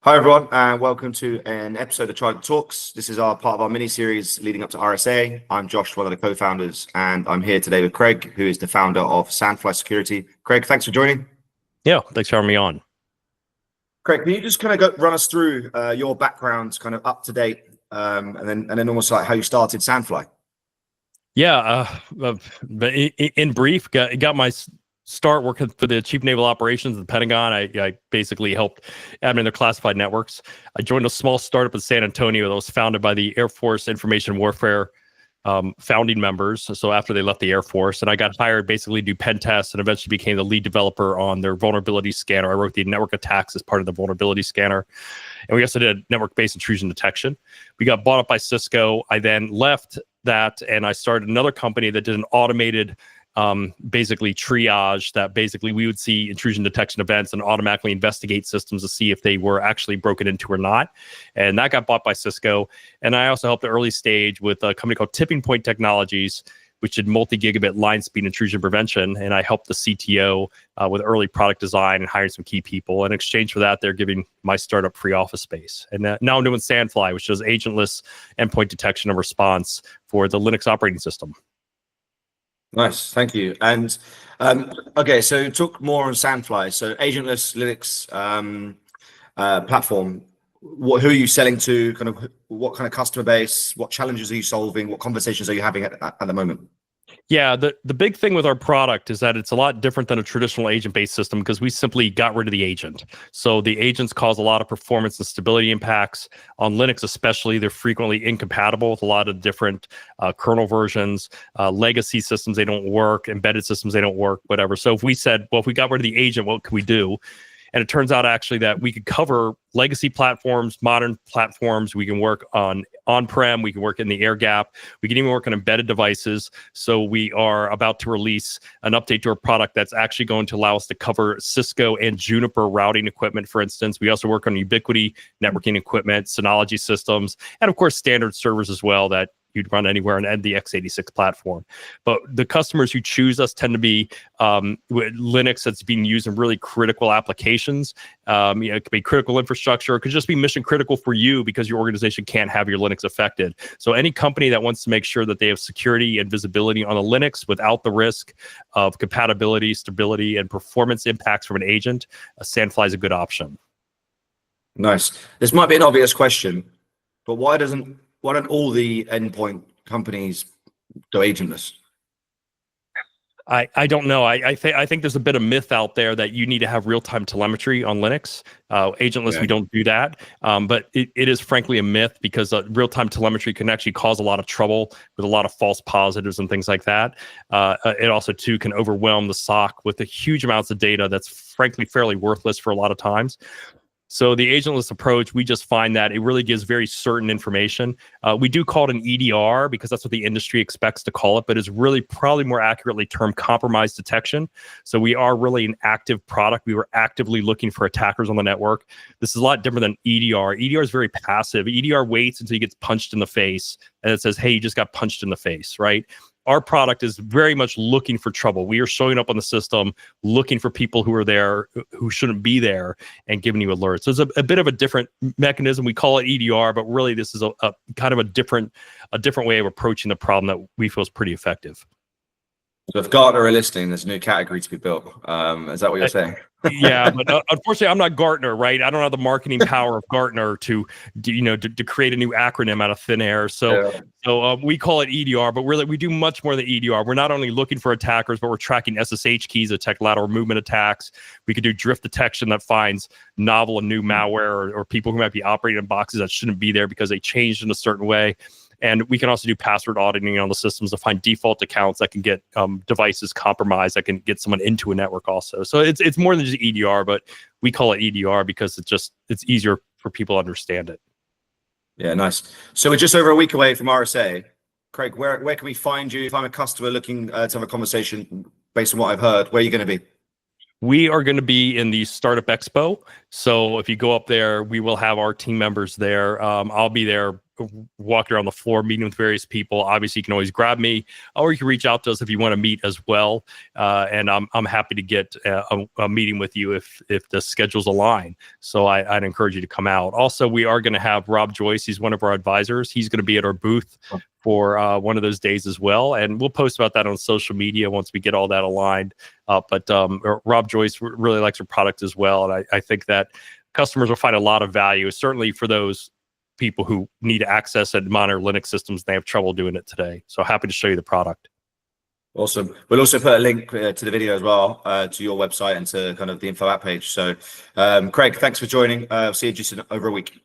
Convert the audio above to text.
Hi everyone, and welcome to an episode of Trident Talks. This is our part of our mini-series leading up to RSA. I'm Josh, one of the co-founders, and I'm here today with Craig, who is the founder of Sandfly Security. Craig, thanks for joining. Yeah, thanks for having me on. Craig, can you just kind of run us through your background, kind of up to date, and then almost like how you started Sandfly? Yeah, but in brief, got my start working for the Chief Naval Operations at the Pentagon. I basically helped admin their classified networks. I joined a small startup in San Antonio that was founded by the Air Force Information Warfare founding members. So after they left the Air Force, and I got hired basically to do pen tests and eventually became the lead developer on their vulnerability scanner. I wrote the network attacks as part of the vulnerability scanner. And we also did network-based intrusion detection. We got bought up by Cisco. I then left that and I started another company that did an automated basically triage that basically we would see intrusion detection events and automatically investigate systems to see if they were actually broken into or not. And that got bought by Cisco. And I also helped the early stage with a company called Tipping Point Technologies, which did multi-gigabit line speed intrusion prevention. And I helped the CTO with early product design and hired some key people. In exchange for that, they're giving my startup free office space. And now I'm doing Sandfly, which does agentless endpoint detection and response for the Linux operating system. Nice, thank you. And okay, so talk more on Sandfly. So agentless Linux platform. Who are you selling to? Kind of what kind of customer base? What challenges are you solving? What conversations are you having at the moment? Yeah, the big thing with our product is that it's a lot different than a traditional agent-based system because we simply got rid of the agent. So the agents cause a lot of performance and stability impacts. On Linux especially, they're frequently incompatible with a lot of different kernel versions. Legacy systems, they don't work. Embedded systems, they don't work, whatever. So if we said, well, if we got rid of the agent, what could we do? And it turns out actually that we could cover legacy platforms, modern platforms. We can work on-prem. We can work in the air gap. We can even work on embedded devices. So we are about to release an update to our product that's actually going to allow us to cover Cisco and Juniper routing equipment, for instance. We also work on Ubiquiti networking equipment, Synology systems, and of course, standard servers as well that you'd run anywhere on the x86 platform. But the customers who choose us tend to be Linux that's being used in really critical applications. It could be critical infrastructure. It could just be mission critical for you because your organization can't have your Linux affected. So any company that wants to make sure that they have security and visibility on a Linux without the risk of compatibility, stability, and performance impacts from an agent, Sandfly is a good option. Nice. This might be an obvious question, but why don't all the endpoint companies go agentless? I don't know. I think there's a bit of myth out there that you need to have real-time telemetry on Linux. Agentless, yeah. We don't do that. But it is frankly a myth because real-time telemetry can actually cause a lot of trouble with a lot of false positives and things like that. It also, too, can overwhelm the SOC with the huge amounts of data that's frankly fairly worthless for a lot of times. So the agentless approach, we just find that it really gives very certain information. We do call it an EDR because that's what the industry expects to call it, but it's really probably more accurately termed compromise detection. So we are really an active product. We were actively looking for attackers on the network. This is a lot different than EDR. EDR is very passive. EDR waits until he gets punched in the face and it says, hey, you just got punched in the face, right? Our product is very much looking for trouble. We are showing up on the system, looking for people who are there, who shouldn't be there, and giving you alerts. So it's a bit of a different mechanism. We call it EDR, but really this is a kind of a different way of approaching the problem that we feel is pretty effective. So if Gartner are listening, there's a new category to be built. Is that what you're saying? Yeah, but unfortunately, I'm not Gartner, right? I don't have the marketing power of Gartner to create a new acronym out of thin air. So we call it EDR, but really we do much more than EDR. We're not only looking for attackers, but we're tracking SSH keys that detect lateral movement attacks. We could do drift detection that finds novel and new malware or people who might be operating in boxes that shouldn't be there because they changed in a certain way. And we can also do password auditing on the systems to find default accounts that can get devices compromised, that can get someone into a network also. So it's more than just EDR, but we call it EDR because it's easier for people to understand it. Yeah, nice. So we're just over a week away from RSA. Craig, where can we find you if I'm a customer looking to have a conversation based on what I've heard? Where are you going to be? We are going to be in the Startup Expo. So if you go up there, we will have our team members there. I'll be there walking around the floor, meeting with various people. Obviously, you can always grab me, or you can reach out to us if you want to meet as well. And I'm happy to get a meeting with you if the schedules align. So I'd encourage you to come out. Also, we are going to have Rob Joyce. He's one of our advisors. He's going to be at our booth for one of those days as well. And we'll post about that on social media once we get all that aligned. But Rob Joyce really likes our product as well. And I think that customers will find a lot of value, certainly for those people who need to access and monitor Linux systems. They have trouble doing it today. So happy to show you the product. Awesome. We'll also put a link to the video as well, to your website and to kind of the info app page. So Craig, thanks for joining. I'll see you just in over a week.